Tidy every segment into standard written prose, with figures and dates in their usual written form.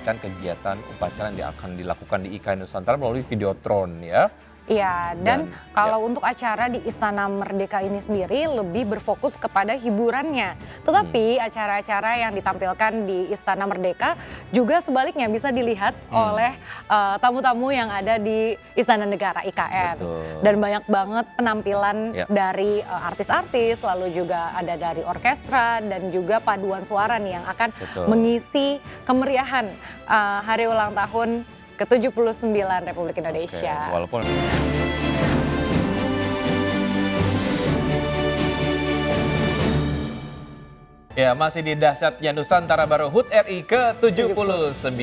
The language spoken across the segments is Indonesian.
menyaksikan kegiatan upacara yang akan dilakukan di IKN Nusantara melalui Videotron ya. Iya, dan Dan ya, kalau untuk acara di Istana Merdeka ini sendiri lebih berfokus kepada hiburannya. hmm, Tetapi acara-acara yang ditampilkan di Istana Merdeka juga sebaliknya bisa dilihat hmm, oleh tamu-tamu yang ada di Istana Negara IKN. Dan betul. banyak banget penampilan Ya, dari artis-artis, lalu juga ada dari orkestra dan juga paduan suara nih yang akan betul. mengisi kemeriahan hari ulang tahun ke-79 Republik Oke, Indonesia. walaupun ya, masih di dahsyatnya Nusantara Baru HUT RI ke-79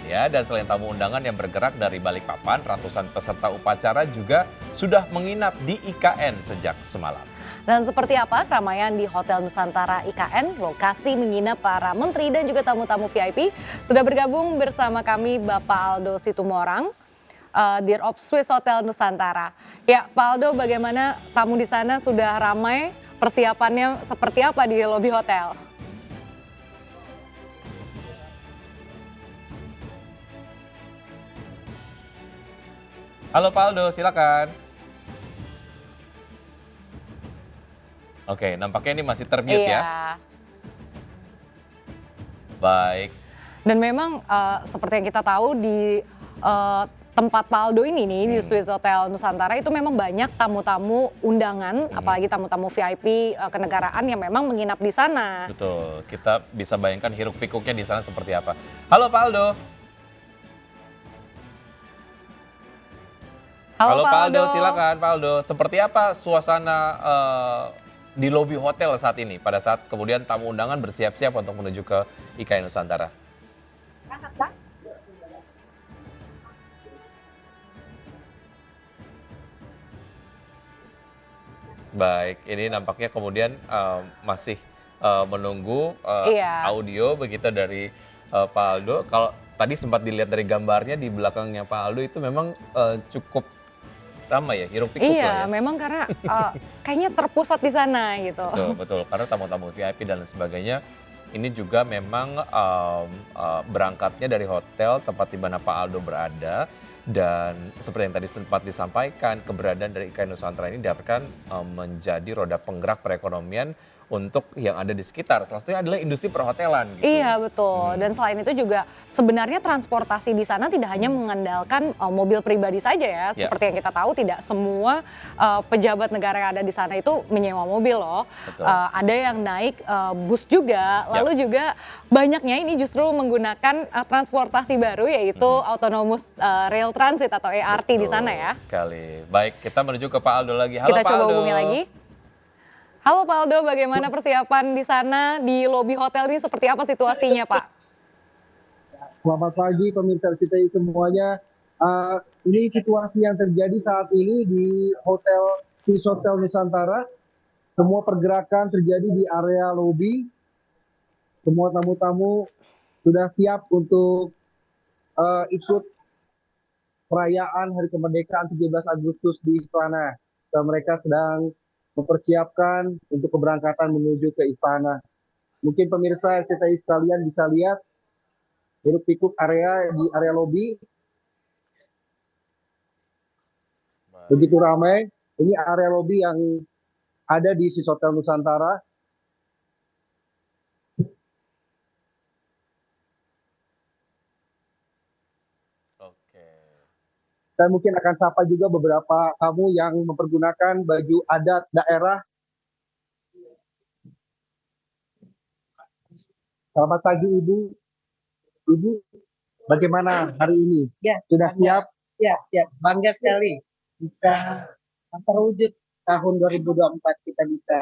ya. Dan selain tamu undangan yang bergerak dari Balikpapan, ratusan peserta upacara juga sudah menginap di IKN sejak semalam. Dan seperti apa keramaian di Hotel Nusantara IKN, lokasi menginap para menteri dan juga tamu-tamu VIP, sudah bergabung bersama kami Bapak Aldo Situmorang, Dirops Swiss Hotel Nusantara. Ya, Pak Aldo, bagaimana tamu di sana sudah ramai, persiapannya seperti apa di lobi hotel? Halo Pak Aldo, silakan. Oke, nampaknya ini masih termute ya. Iya. Baik. Dan memang seperti yang kita tahu di tempat Pak Aldo ini nih di Swiss Hotel Nusantara itu memang banyak tamu-tamu undangan, apalagi tamu-tamu VIP kenegaraan yang memang menginap di sana. Betul, kita bisa bayangkan hiruk pikuknya di sana seperti apa. Halo Pak Aldo. Halo Pak Pak Aldo, Aldo. silakan Pak Aldo. Seperti apa suasana di lobi hotel saat ini pada saat kemudian tamu undangan bersiap-siap untuk menuju ke IKN Nusantara? Baik, ini nampaknya kemudian masih menunggu Iya. audio begitu dari Pak Aldo. Kalau tadi sempat dilihat dari gambarnya di belakangnya Pak Aldo itu memang cukup ramai ya, hiruk pikuk Iya, lah ya. memang karena kayaknya terpusat di sana gitu. Betul, betul. Karena tamu-tamu VIP dan lain sebagainya, ini juga memang berangkatnya dari hotel tempat di mana Pak Aldo berada. Dan seperti yang tadi sempat disampaikan, keberadaan dari IKN Nusantara ini diharapkan menjadi roda penggerak perekonomian untuk yang ada di sekitar. Salah satunya adalah industri perhotelan gitu. Iya betul, dan selain itu juga sebenarnya transportasi di sana tidak hanya mengandalkan mobil pribadi saja ya, Ya, seperti yang kita tahu tidak semua pejabat negara yang ada di sana itu menyewa mobil loh. betul. Ada yang naik bus juga, Ya. lalu juga banyaknya ini justru menggunakan transportasi baru yaitu autonomous rail transit atau ART di sana ya. Betul sekali. Baik, kita menuju ke Pak Aldo lagi. Halo Kita Pak coba Aldo. hubungi lagi. Halo Pak Aldo, bagaimana persiapan di sana di lobi hotel ini seperti apa situasinya Pak? Selamat pagi pemirsa RCTI semuanya. Ini situasi yang terjadi saat ini di Swiss Hotel Nusantara. Semua pergerakan terjadi di area lobi. Semua tamu-tamu sudah siap untuk ikut perayaan Hari Kemerdekaan 17 Agustus di istana. Dan mereka sedang mempersiapkan untuk keberangkatan menuju ke istana. Mungkin pemirsa RCTI sekalian bisa lihat hiruk pikuk area di area lobi. Begitu ramai. Ini area lobi yang ada di Swiss Hotel Nusantara. Oke. Saya mungkin akan sapa juga beberapa tamu yang mempergunakan baju adat daerah. Selamat pagi Ibu. Ibu, bagaimana hari ini? Ya, Sudah bangga. siap? Ya, bangga sekali bisa terwujud tahun 2024 kita bisa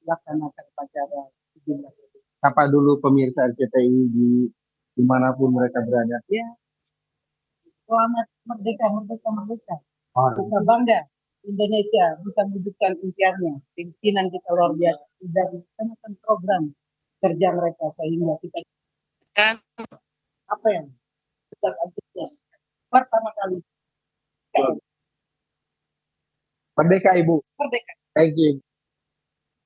laksanakan upacara 17 Agustus. Sapa dulu pemirsa RCTI di dimanapun mereka berada. Ya, selamat merdeka, merdeka, merdeka. Oh, Kita bangga Indonesia bisa mewujudkan impiannya. Pimpinan kita luar biasa dan menekan program kerja mereka sehingga kita kan apa yang kita Agustus pertama kali merdeka Ibu. merdeka. Thank you.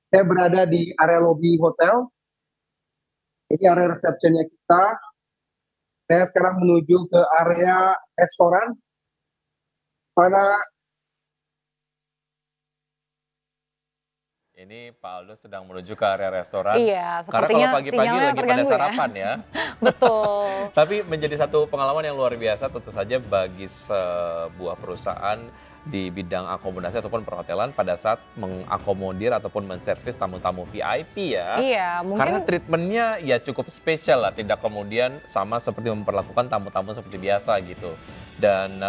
Saya berada di area lobi hotel. Ini area resepsinya kita. Saya sekarang menuju ke area restoran. Pada Ini Pak Aldo sedang menuju ke area restoran. Iya, Karena sepertinya kalau pagi-pagi sinyalnya lagi pada terganggu ya. sarapan ya. Betul. Tapi menjadi satu pengalaman yang luar biasa tentu saja bagi sebuah perusahaan di bidang akomodasi ataupun perhotelan pada saat mengakomodir ataupun menservis tamu-tamu VIP ya. Iya, Karena mungkin treatmentnya ya cukup spesial lah, tidak kemudian sama seperti memperlakukan tamu-tamu seperti biasa gitu. Dan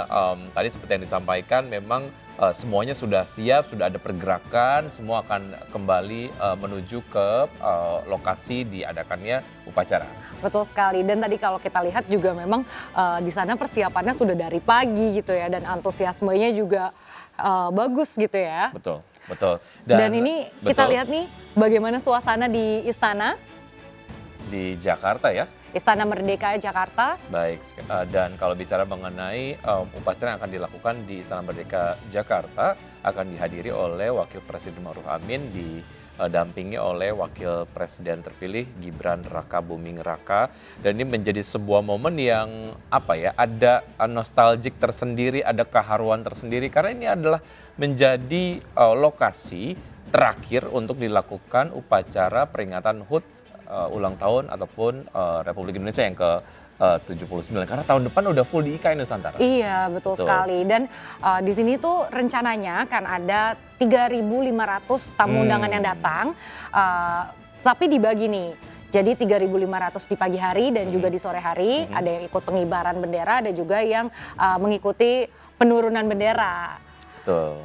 tadi seperti yang disampaikan memang semuanya sudah siap, sudah ada pergerakan, semua akan kembali menuju ke lokasi diadakannya upacara. betul sekali. Dan tadi kalau kita lihat juga memang di sana persiapannya sudah dari pagi gitu ya, dan antusiasmenya juga bagus gitu ya. Betul, betul. Dan ini kita betul, lihat nih bagaimana suasana di istana, di Jakarta ya. Istana Merdeka Jakarta. Baik, dan kalau bicara mengenai upacara yang akan dilakukan di Istana Merdeka Jakarta akan dihadiri oleh Wakil Presiden Ma'ruf Amin didampingi oleh Wakil Presiden terpilih Gibran Raka Buming Raka, dan ini menjadi sebuah momen yang apa ya, ada nostalgia tersendiri, ada keharuan tersendiri karena ini adalah menjadi lokasi terakhir untuk dilakukan upacara peringatan HUT ulang tahun ataupun Republik Indonesia yang ke-79 karena tahun depan udah full di IKN Nusantara. Iya, betul Betul. sekali. Dan di sini tuh rencananya kan ada 3.500 tamu undangan yang datang, tapi dibagi nih. Jadi 3.500 di pagi hari dan juga di sore hari, ada yang ikut pengibaran bendera, ada juga yang mengikuti penurunan bendera. Betul.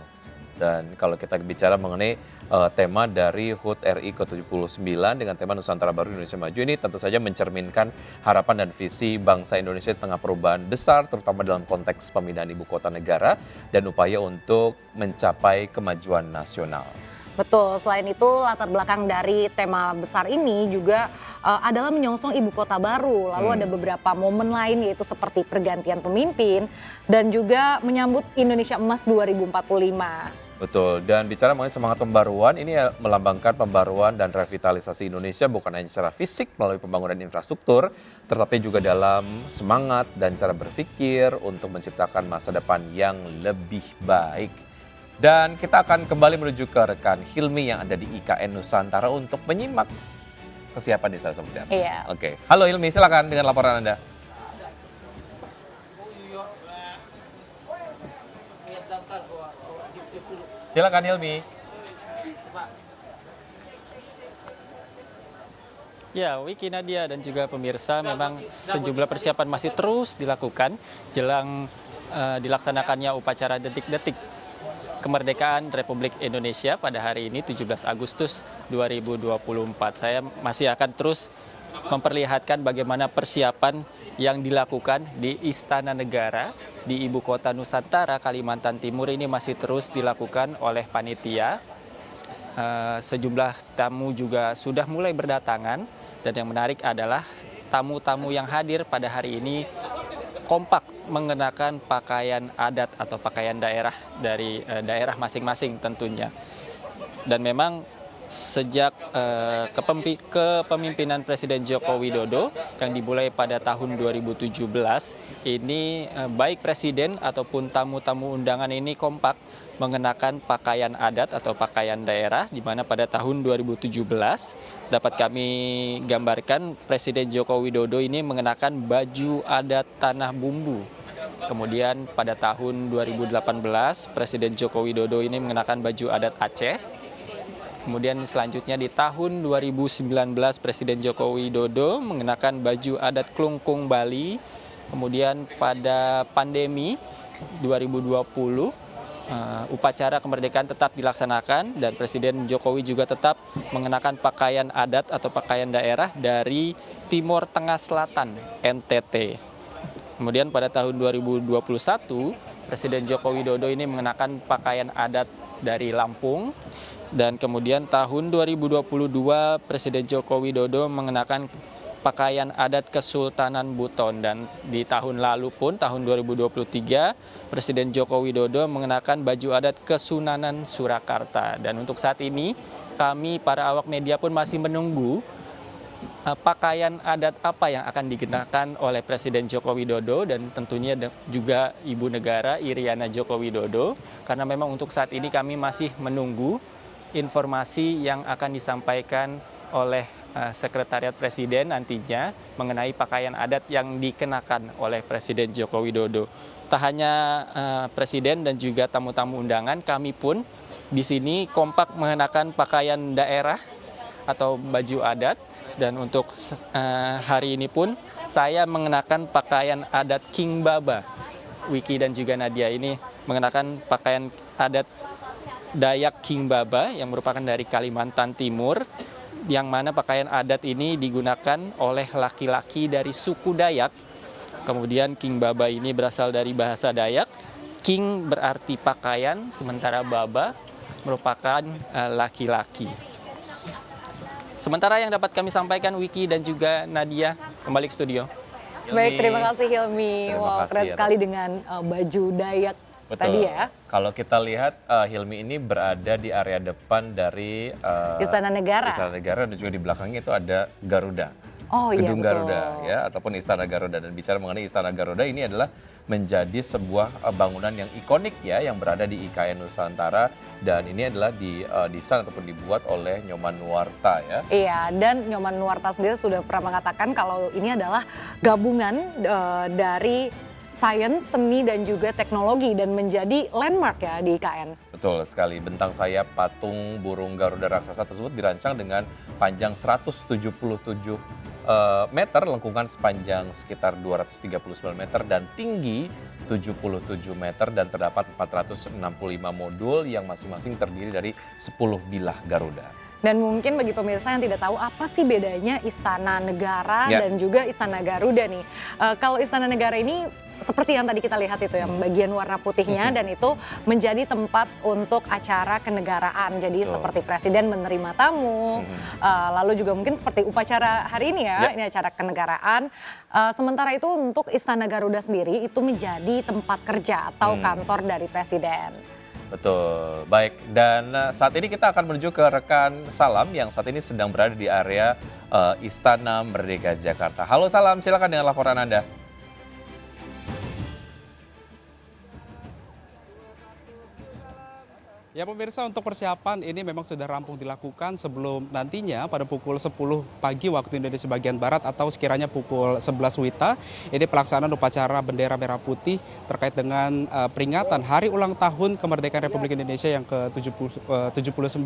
Dan kalau kita bicara mengenai tema dari HUT RI ke-79 dengan tema Nusantara Baru Indonesia Maju ini tentu saja mencerminkan harapan dan visi bangsa Indonesia di tengah perubahan besar terutama dalam konteks pemindahan ibu kota negara dan upaya untuk mencapai kemajuan nasional. Betul, selain itu latar belakang dari tema besar ini juga adalah menyongsong ibu kota baru. Lalu ada beberapa momen lain yaitu seperti pergantian pemimpin dan juga menyambut Indonesia Emas 2045. Betul, dan bicara mengenai semangat pembaruan, ini ya melambangkan pembaruan dan revitalisasi Indonesia bukan hanya secara fisik melalui pembangunan infrastruktur, tetapi juga dalam semangat dan cara berpikir untuk menciptakan masa depan yang lebih baik. Dan kita akan kembali menuju ke rekan Hilmi yang ada di IKN Nusantara untuk menyimak kesiapan di sana seperti apa. Iya. Oke, halo Hilmi, silakan dengan laporan Anda. Silakan Hilmi. Ya, Wiki Nadia dan juga pemirsa, memang sejumlah persiapan masih terus dilakukan jelang dilaksanakannya upacara detik-detik kemerdekaan Republik Indonesia pada hari ini 17 Agustus 2024. Saya masih akan terus memperlihatkan bagaimana persiapan yang dilakukan di Istana Negara di Ibu Kota Nusantara, Kalimantan Timur ini masih terus dilakukan oleh panitia. Sejumlah tamu juga sudah mulai berdatangan dan yang menarik adalah tamu-tamu yang hadir pada hari ini kompak mengenakan pakaian adat atau pakaian daerah dari daerah masing-masing tentunya. Dan memang sejak kepemimpinan Presiden Joko Widodo yang dimulai pada tahun 2017 ini baik presiden ataupun tamu-tamu undangan ini kompak mengenakan pakaian adat atau pakaian daerah, di mana pada tahun 2017 dapat kami gambarkan Presiden Joko Widodo ini mengenakan baju adat Tanah Bumbu. Kemudian pada tahun 2018 Presiden Joko Widodo ini mengenakan baju adat Aceh. Kemudian selanjutnya di tahun 2019 Presiden Joko Widodo mengenakan baju adat Klungkung Bali. Kemudian pada pandemi 2020 upacara kemerdekaan tetap dilaksanakan dan Presiden Jokowi juga tetap mengenakan pakaian adat atau pakaian daerah dari Timur Tengah Selatan, NTT. Kemudian pada tahun 2021 Presiden Joko Widodo ini mengenakan pakaian adat dari Lampung. Dan kemudian tahun 2022 Presiden Joko Widodo mengenakan pakaian adat Kesultanan Buton. Dan di tahun lalu pun tahun 2023 Presiden Joko Widodo mengenakan baju adat Kesunanan Surakarta. Dan untuk saat ini kami para awak media pun masih menunggu pakaian adat apa yang akan dikenakan oleh Presiden Joko Widodo dan tentunya juga Ibu Negara Iriana Joko Widodo, karena memang untuk saat ini kami masih menunggu informasi yang akan disampaikan oleh Sekretariat Presiden nantinya mengenai pakaian adat yang dikenakan oleh Presiden Joko Widodo. Tak hanya Presiden dan juga tamu-tamu undangan, kami pun di sini kompak mengenakan pakaian daerah atau baju adat. Dan untuk hari ini pun saya mengenakan pakaian adat King Baba. Wiki dan juga Nadia ini mengenakan pakaian adat Dayak King Baba yang merupakan dari Kalimantan Timur, yang mana pakaian adat ini digunakan oleh laki-laki dari suku Dayak. Kemudian King Baba ini berasal dari bahasa Dayak. King berarti pakaian, sementara Baba merupakan laki-laki. Sementara yang dapat kami sampaikan Wiki dan juga Nadia, kembali ke studio. Baik, terima kasih Hilmi. Terima Wow, keren kasih sekali dengan baju Dayak Betul. tadi ya. Kalau kita lihat Hilmi ini berada di area depan dari Istana Negara. Istana Negara dan juga di belakangnya itu ada Garuda. Oh iya, Gedung betul. Garuda ya ataupun Istana Garuda. Dan bicara mengenai Istana Garuda ini adalah menjadi sebuah bangunan yang ikonik ya yang berada di IKN Nusantara, dan ini adalah didesain ataupun dibuat oleh Nyoman Nuarta ya. Iya, dan Nyoman Nuarta sendiri sudah pernah mengatakan kalau ini adalah gabungan dari sains, seni dan juga teknologi dan menjadi landmark ya di IKN. Betul sekali, bentang sayap patung burung Garuda raksasa tersebut dirancang dengan panjang 177 meter, lengkungan sepanjang sekitar 239 meter dan tinggi 77 meter, dan terdapat 465 modul yang masing-masing terdiri dari 10 bilah Garuda. Dan mungkin bagi pemirsa yang tidak tahu apa sih bedanya Istana Negara Ya. dan juga Istana Garuda nih. Kalau Istana Negara ini seperti yang tadi kita lihat itu yang bagian warna putihnya dan itu menjadi tempat untuk acara kenegaraan. Jadi Betul. seperti presiden menerima tamu, lalu juga mungkin seperti upacara hari ini ya, ini acara kenegaraan. Sementara itu untuk Istana Garuda sendiri itu menjadi tempat kerja atau kantor dari presiden. Betul, baik. Dan saat ini kita akan menuju ke rekan Salam yang saat ini sedang berada di area Istana Merdeka Jakarta. Halo Salam, silakan dengan laporan Anda. Ya pemirsa, untuk persiapan ini memang sudah rampung dilakukan sebelum nantinya pada pukul 10 pagi waktu Indonesia bagian Barat atau sekiranya pukul 11 WITA, ini pelaksanaan upacara bendera merah putih terkait dengan peringatan Hari Ulang Tahun Kemerdekaan Republik Indonesia yang ke-79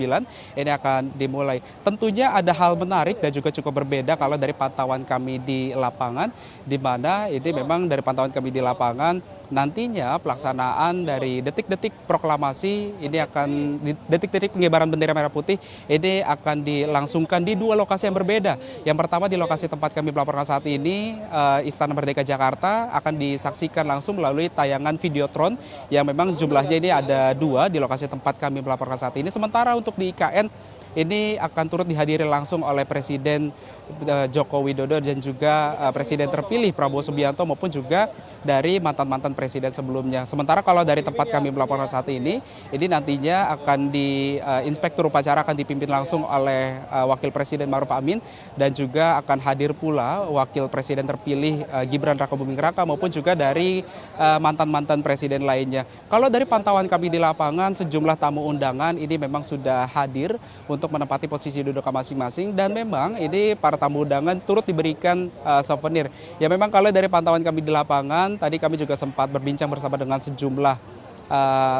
ini akan dimulai. Tentunya ada hal menarik dan juga cukup berbeda kalau dari pantauan kami di lapangan, di mana ini memang dari pantauan kami di lapangan nantinya pelaksanaan dari detik-detik proklamasi ini akan detik-detik pengibaran bendera merah putih ini akan dilangsungkan di dua lokasi yang berbeda. Yang pertama di lokasi tempat kami melaporkan saat ini, Istana Merdeka Jakarta, akan disaksikan langsung melalui tayangan Videotron yang memang jumlahnya ini ada dua di lokasi tempat kami melaporkan saat ini. Sementara untuk di IKN ini akan turut dihadiri langsung oleh Presiden Joko Widodo dan juga Presiden terpilih Prabowo Subianto maupun juga dari mantan-mantan presiden sebelumnya. Sementara kalau dari tempat kami melaporkan saat ini nantinya akan inspektur upacara akan dipimpin langsung oleh Wakil Presiden Ma'ruf Amin dan juga akan hadir pula Wakil Presiden terpilih Gibran Rakabuming Raka maupun juga dari mantan-mantan presiden lainnya. Kalau dari pantauan kami di lapangan, sejumlah tamu undangan ini memang sudah hadir untuk menempati posisi duduk masing-masing dan memang ini para tamu undangan turut diberikan souvenir. Ya memang kalau dari pantauan kami di lapangan, tadi kami juga sempat berbincang bersama dengan sejumlah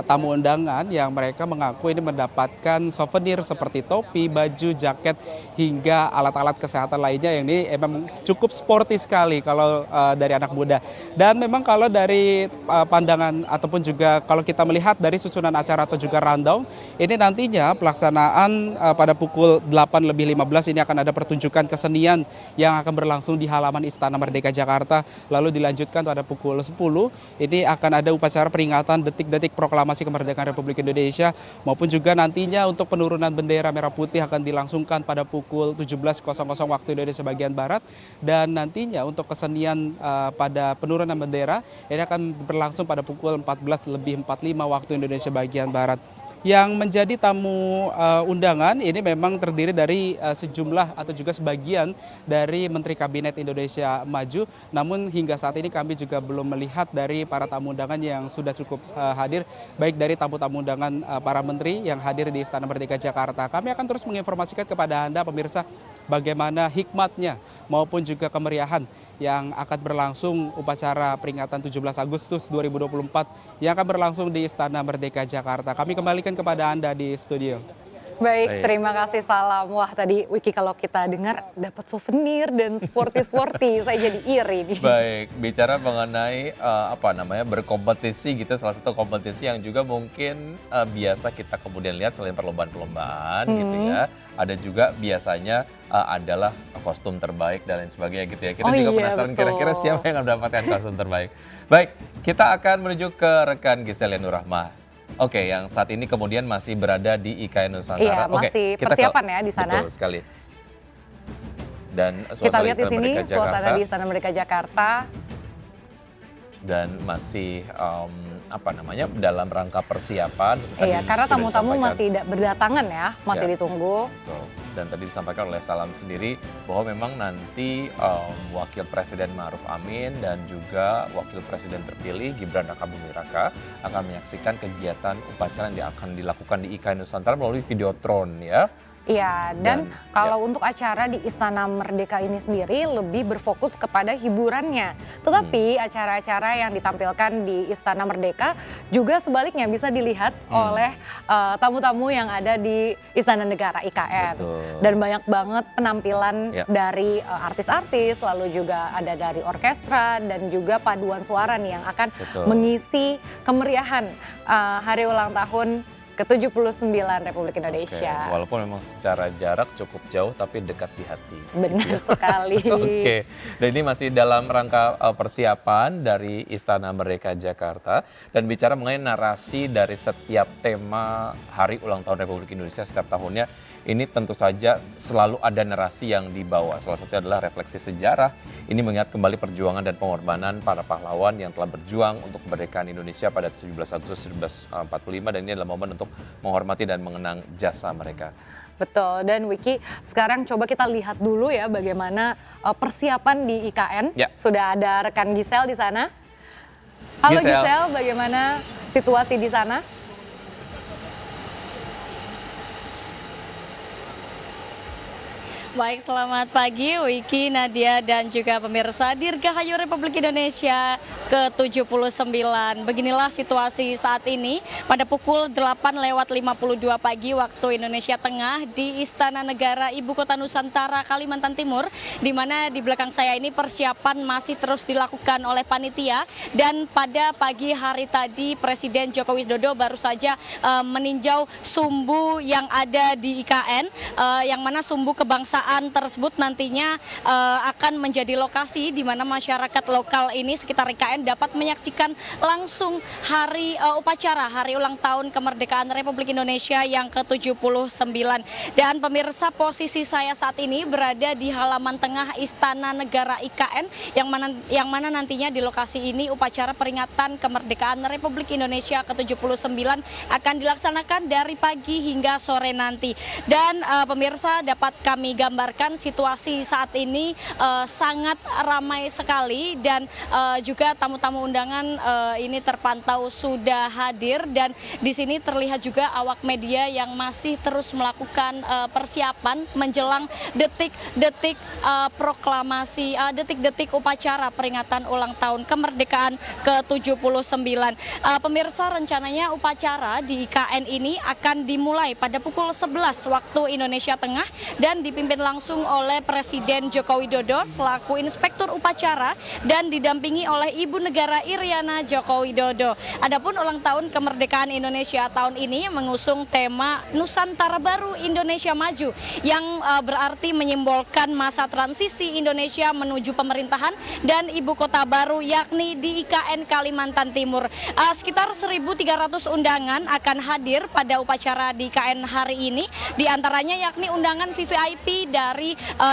tamu undangan yang mereka mengaku ini mendapatkan souvenir seperti topi, baju, jaket, hingga alat-alat kesehatan lainnya yang ini memang cukup sporty sekali kalau dari anak muda. Dan memang kalau dari pandangan ataupun juga kalau kita melihat dari susunan acara atau juga rundown, ini nantinya pelaksanaan pada pukul 8:15 ini akan ada pertunjukan kesenian yang akan berlangsung di halaman Istana Merdeka Jakarta. Lalu dilanjutkan pada pukul 10, ini akan ada upacara peringatan detik-detik proklamasi kemerdekaan Republik Indonesia maupun juga nantinya untuk penurunan bendera merah putih akan dilangsungkan pada pukul 17.00 waktu Indonesia bagian Barat, dan nantinya untuk kesenian pada penurunan bendera ini akan berlangsung pada pukul 14:45 waktu Indonesia bagian Barat. Yang menjadi tamu undangan ini memang terdiri dari sejumlah atau juga sebagian dari Menteri Kabinet Indonesia Maju. Namun hingga saat ini kami juga belum melihat dari para tamu undangan yang sudah cukup hadir, baik dari tamu-tamu undangan para menteri yang hadir di Istana Merdeka Jakarta. Kami akan terus menginformasikan kepada Anda pemirsa bagaimana hikmatnya maupun juga kemeriahan yang akan berlangsung upacara peringatan 17 Agustus 2024 yang akan berlangsung di Istana Merdeka Jakarta. Kami kembalikan kepada Anda di studio. Baik, terima kasih Salam. Wah tadi Wiki kalau kita dengar dapat souvenir dan sporty-sporty, saya jadi iri nih. Baik, bicara mengenai berkompetisi gitu, salah satu kompetisi yang juga mungkin biasa kita kemudian lihat selain perlombaan-perlombaan gitu ya. Ada juga biasanya adalah kostum terbaik dan lain sebagainya gitu ya. Kita juga penasaran kira-kira siapa yang akan mendapatkan kostum terbaik. Baik, kita akan menuju ke rekan Giselle Nur Rahma. Oke, yang saat ini kemudian masih berada di IKN Nusantara. Iya, masih persiapan ya di sana. Betul sekali. Dan kita lihat di sini suasana di Istana Merdeka Jakarta. Dan masih dalam rangka persiapan. Iya, karena tamu-tamu masih berdatangan ya, masih ditunggu. Betul. Dan tadi disampaikan oleh Salam sendiri bahwa memang nanti Wakil Presiden Ma'ruf Amin dan juga Wakil Presiden terpilih Gibran Rakabuming Raka akan menyaksikan kegiatan upacara yang akan dilakukan di IKN Nusantara melalui videotron ya. Iya, dan kalau untuk acara di Istana Merdeka ini sendiri lebih berfokus kepada hiburannya. Tetapi acara-acara yang ditampilkan di Istana Merdeka juga sebaliknya bisa dilihat oleh tamu-tamu yang ada di Istana Negara IKN. Betul. Dan banyak banget penampilan dari artis-artis, lalu juga ada dari orkestra dan juga paduan suara nih yang akan mengisi kemeriahan hari ulang tahun ke-79 Republik Indonesia. Oke, walaupun memang secara jarak cukup jauh tapi dekat di hati. Benar sekali. Oke, dan ini masih dalam rangka persiapan dari Istana Merdeka Jakarta. Dan bicara mengenai narasi dari setiap tema Hari Ulang Tahun Republik Indonesia setiap tahunnya, ini tentu saja selalu ada narasi yang dibawa. Salah satunya adalah refleksi sejarah. Ini mengingat kembali perjuangan dan pengorbanan para pahlawan yang telah berjuang untuk kemerdekaan Indonesia pada 17 Agustus 1945. Dan ini adalah momen untuk menghormati dan mengenang jasa mereka. Betul, dan Wiki sekarang coba kita lihat dulu ya bagaimana persiapan di IKN. Sudah ada rekan Giselle di sana. Halo Giselle, bagaimana situasi di sana? Baik, selamat pagi Wiki, Nadia, dan juga pemirsa Dirgahayu Republik Indonesia ke-79. Beginilah situasi saat ini pada pukul 8:52 pagi waktu Indonesia Tengah di Istana Negara Ibu Kota Nusantara, Kalimantan Timur, di mana di belakang saya ini persiapan masih terus dilakukan oleh panitia. Dan pada pagi hari tadi Presiden Joko Widodo baru saja meninjau sumbu yang ada di IKN, yang mana sumbu kebangsaan tersebut nantinya akan menjadi lokasi di mana masyarakat lokal ini sekitar IKN dapat menyaksikan langsung hari upacara hari ulang tahun kemerdekaan Republik Indonesia yang ke-79. Dan pemirsa, posisi saya saat ini berada di halaman tengah Istana Negara IKN yang mana nantinya di lokasi ini upacara peringatan kemerdekaan Republik Indonesia ke-79 akan dilaksanakan dari pagi hingga sore nanti. Dan pemirsa, dapat kami gambarkan situasi saat ini sangat ramai sekali, dan juga tamu-tamu undangan ini terpantau sudah hadir, dan di sini terlihat juga awak media yang masih terus melakukan persiapan menjelang detik-detik proklamasi, detik-detik upacara peringatan ulang tahun kemerdekaan ke-79. Pemirsa, rencananya upacara di IKN ini akan dimulai pada pukul 11 waktu Indonesia Tengah dan dipimpin langsung oleh Presiden Joko Widodo selaku Inspektur Upacara dan didampingi oleh Ibu Negara Iriana Joko Widodo. Adapun ulang tahun kemerdekaan Indonesia tahun ini mengusung tema Nusantara Baru Indonesia Maju, yang berarti menyimbolkan masa transisi Indonesia menuju pemerintahan dan ibu kota baru, yakni di IKN Kalimantan Timur. Sekitar 1.300 undangan akan hadir pada upacara di IKN hari ini, diantaranya yakni undangan VVIP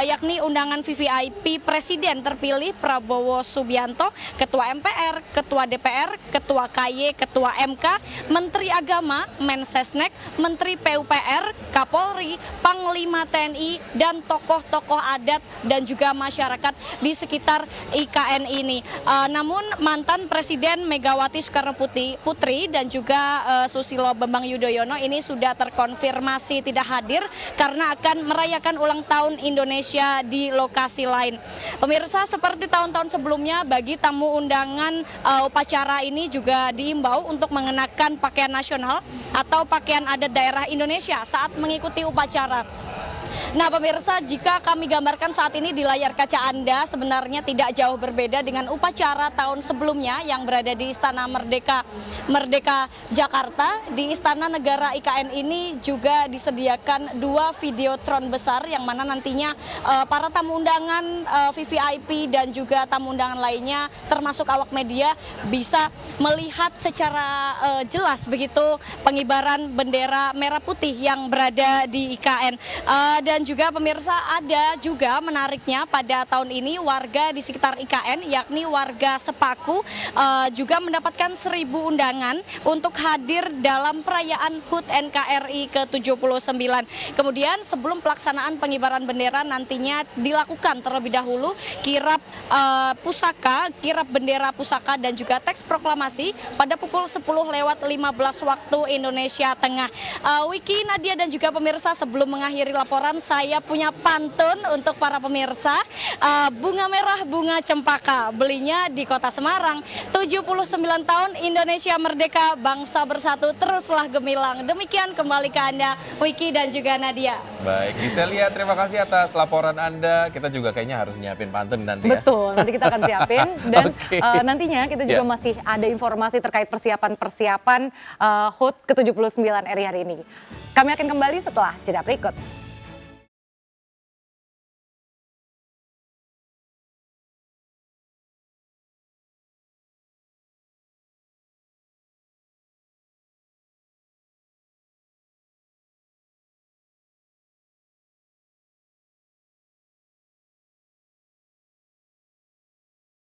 yakni undangan VVIP Presiden terpilih Prabowo Subianto, Ketua Ketua MPR, Ketua DPR, Ketua KY, Ketua MK, Menteri Agama, Mensesnek, Menteri PUPR, Kapolri, Panglima TNI, dan tokoh-tokoh adat dan juga masyarakat di sekitar IKN ini. Namun mantan Presiden Megawati Soekarno Putri dan juga Susilo Bambang Yudhoyono ini sudah terkonfirmasi tidak hadir karena akan merayakan ulang tahun Indonesia di lokasi lain. Pemirsa, seperti tahun-tahun sebelumnya, bagi tamu undangan upacara ini juga diimbau untuk mengenakan pakaian nasional atau pakaian adat daerah Indonesia saat mengikuti upacara. Nah pemirsa, jika kami gambarkan saat ini di layar kaca Anda sebenarnya tidak jauh berbeda dengan upacara tahun sebelumnya yang berada di Istana Merdeka Jakarta. Di Istana Negara IKN ini juga disediakan 2 videotron besar yang mana nantinya para tamu undangan VVIP dan juga tamu undangan lainnya termasuk awak media bisa melihat secara jelas begitu pengibaran bendera merah putih yang berada di IKN. Dan juga pemirsa, ada juga menariknya pada tahun ini warga di sekitar IKN yakni warga Sepaku juga mendapatkan 1.000 undangan untuk hadir dalam perayaan HUT NKRI ke-79. Kemudian sebelum pelaksanaan pengibaran bendera nantinya dilakukan terlebih dahulu kirap pusaka, kirap bendera pusaka dan juga teks proklamasi pada pukul 10:15 waktu Indonesia Tengah. Wiki, Nadia dan juga pemirsa, sebelum mengakhiri laporan saya punya pantun untuk para pemirsa. Bunga merah, bunga cempaka, belinya di kota Semarang. 79 tahun Indonesia merdeka, bangsa bersatu teruslah gemilang. Demikian kembali ke Anda, Wiki dan juga Nadia. Baik, Giselia, terima kasih atas laporan Anda. Kita juga kayaknya harus nyiapin pantun nanti ya. Betul, nanti kita akan siapin. Dan Oke. nantinya kita juga masih ada informasi terkait persiapan HUT ke-79 RI hari ini. Kami akan kembali setelah jeda berikut.